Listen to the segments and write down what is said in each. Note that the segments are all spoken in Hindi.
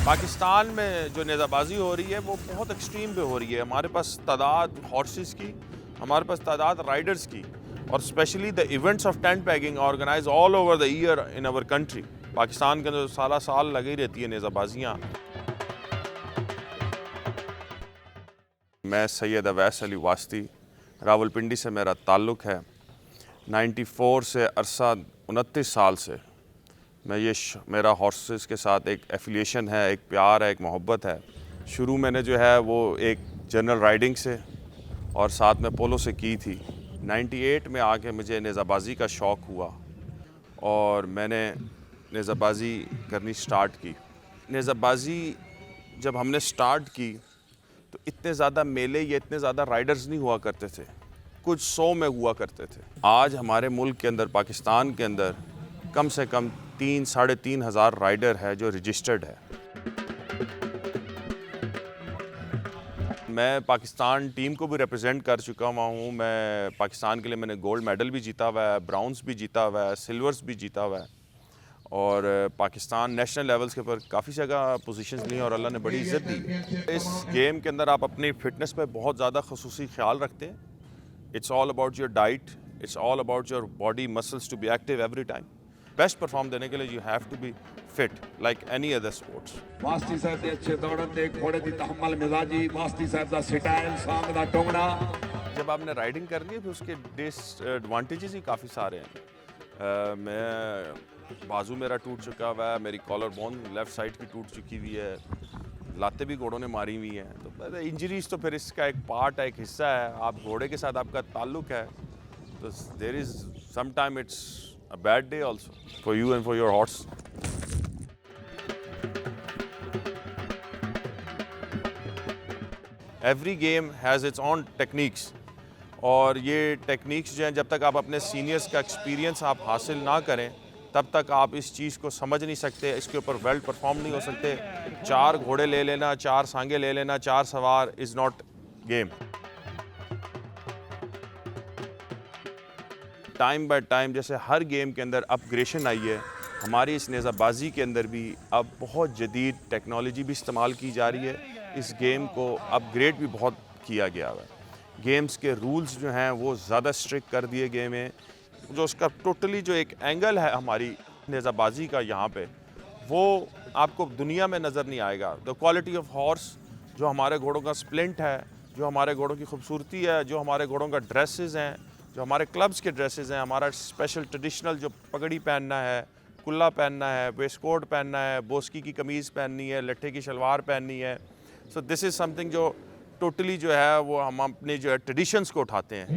पाकिस्तान में जो नेज़ाबाजी हो रही है वो बहुत एक्सट्रीम पे हो रही है। हमारे पास तादाद हॉर्सेस की, हमारे पास तादाद राइडर्स की, और specially the events of tent pegging organise all over the year in our country. Pakistan के अंदर साला साल लगी रहती है नेज़ाबाजियाँ। मैं सैयद अवैस अली वास्ती, रावलपिंडी से मेरा ताल्लुक़ है। 94 से अरसा 29 साल से मैं मेरा हॉर्सेस के साथ एक एफिलिएशन है, एक प्यार है, एक मोहब्बत है। शुरू मैंने जो है वो एक जनरल राइडिंग से और साथ में पोलो से की थी। 98 में आके मुझे नेज़ाबाजी का शौक़ हुआ और मैंने नेज़ाबाजी करनी स्टार्ट की। नेज़ाबाजी जब हमने स्टार्ट की तो इतने ज़्यादा मेले या इतने ज़्यादा राइडर्स नहीं हुआ करते थे, कुछ 100 में हुआ करते थे। आज हमारे मुल्क के अंदर, पाकिस्तान के अंदर कम से कम 3-3.5 हज़ार राइडर है जो रजिस्टर्ड है। मैं पाकिस्तान टीम को भी रिप्रेजेंट कर चुका हुआ हूँ। मैं पाकिस्तान के लिए मैंने गोल्ड मेडल भी जीता हुआ है, ब्राउन्स भी जीता हुआ है, सिल्वर्स भी जीता हुआ है, और पाकिस्तान नेशनल लेवल्स के ऊपर काफ़ी जगह पोजीशंस ली और अल्लाह ने बड़ी इज़्ज़त दी। इस गेम के अंदर आप अपनी फ़िटनेस पे बहुत ज़्यादा ख़ुसूसी ख्याल रखते हैं। It's all about your diet, it's all about your body muscles to be active every time. Best perform देने के लिए you have to be fit like any other sports. Wasti साहब दे अच्छे दौड़न दे घोड़े दी तहम्मल मिजाजी, वास्ती साहब दा स्टाइल, सांग दा टोंगड़ा। जब आपने राइडिंग करनी है फिर उसके डिसएडवांटेजेस ही काफ़ी सारे हैं। मैं बाजू मेरा टूट चुका हुआ है, मेरी कॉलर बोन लेफ़्ट साइड की टूट चुकी हुई है, लातें भी घोड़ों ने मारी हुई हैं। तो इंजरीज तो फिर इसका एक पार्ट है, एक हिस्सा है। आप घोड़े के साथ आपका ताल्लुक़ है तो there is some time it's a bad day also for you and for your horse. Every game has its own techniques, और ये टेक्निक्स जो हैं जब तक आप अपने सीनियर्स का एक्सपीरियंस आप हासिल ना करें तब तक आप इस चीज़ को समझ नहीं सकते, इसके ऊपर वेल परफॉर्म नहीं हो सकते। 4 घोड़े ले लेना, 4 सांगे ले लेना, 4 सवार is not game. Time by time जैसे हर गेम के अंदर अपग्रेडेशन आई है, हमारी इस नेज़ाबाजी के अंदर भी अब बहुत जदीद टेक्नोलॉजी भी इस्तेमाल की जा रही है। इस गेम को अपग्रेड भी बहुत किया गया है। गेम्स के रूल्स जो हैं वो ज़्यादा स्ट्रिक्ट कर दिए गए हैं। जो उसका टोटली जो एक एंगल है हमारी नेज़ाबाजी का यहाँ पे, वो आपको दुनिया में नज़र नहीं आएगा। द क्वालिटी ऑफ हॉर्स, जो हमारे घोड़ों का स्प्लिंट है, जो हमारे घोड़ों की खूबसूरती है, जो हमारे घोड़ों का ड्रेसेस हैं, जो हमारे क्लब्स के ड्रेसेस हैं, हमारा स्पेशल ट्रेडिशनल जो पगड़ी पहनना है, कुल्ला पहनना है, वेस्ट कोट पहनना है, बोस्की की कमीज़ पहननी है, लट्ठे की शलवार पहननी है। सो दिस इज़ समथिंग जो टोटली जो है वो हम अपने जो है ट्रेडिशंस को उठाते हैं।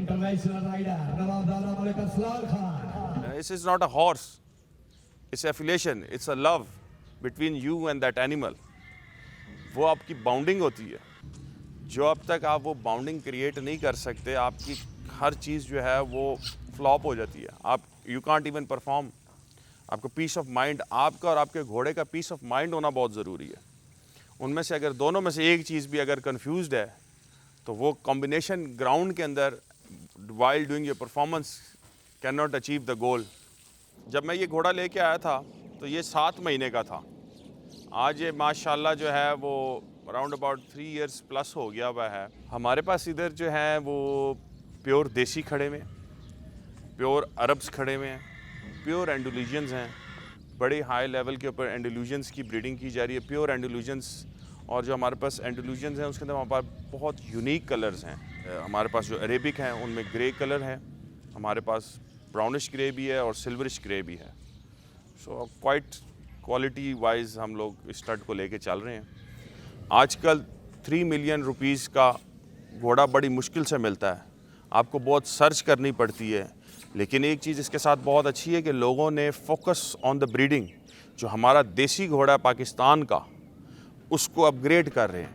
This is not a horse, it's affiliation, it's a love between you and that animal. वो आपकी बाउंडिंग होती है। जो अब तक आप वो बाउंडिंग क्रिएट नहीं कर सकते, आपकी हर चीज़ जो है वो फ्लॉप हो जाती है। आप यू कांट इवन परफॉर्म। आपको पीस ऑफ माइंड, आपका और आपके घोड़े का पीस ऑफ माइंड होना बहुत ज़रूरी है। उनमें से अगर दोनों में से एक चीज़ भी अगर कंफ्यूज्ड है तो वो कॉम्बिनेशन ग्राउंड के अंदर while doing your performance can not achieve the goal. जब मैं ये घोड़ा लेके आया था तो ये 7 महीने का था। आज ये माशाल्लाह जो है वो अराउंड अबाउट 3 इयर्स प्लस हो गया हुआ है। हमारे पास इधर जो है वो प्योर देसी खड़े में, प्योर अरब्स खड़े हुए हैं, प्योर एंडोल्यूजन्स हैं। बड़े हाई लेवल के ऊपर एंडोल्यूजन्स की ब्रीडिंग की जा रही है, प्योर एंडोल्यूजन्स। और जो हमारे पास एंडोल्यूजन्स हैं उसके अंदर हमारे पास बहुत यूनिक कलर्स हैं। हमारे पास जो अरेबिक हैं उनमें ग्रे कलर है, हमारे पास ब्राउनिश ग्रे भी है और सिल्वरिश ग्रे भी है। सो क्वाइट क्वालिटी वाइज हम लोग इस स्टड को लेके चल रहे हैं। आजकल 3 मिलियन रुपीज़ का घोड़ा बड़ी मुश्किल से मिलता है, आपको बहुत सर्च करनी पड़ती है। लेकिन एक चीज़ इसके साथ बहुत अच्छी है कि लोगों ने फोकस ऑन द ब्रीडिंग, जो हमारा देसी घोड़ा पाकिस्तान का, उसको अपग्रेड कर रहे हैं।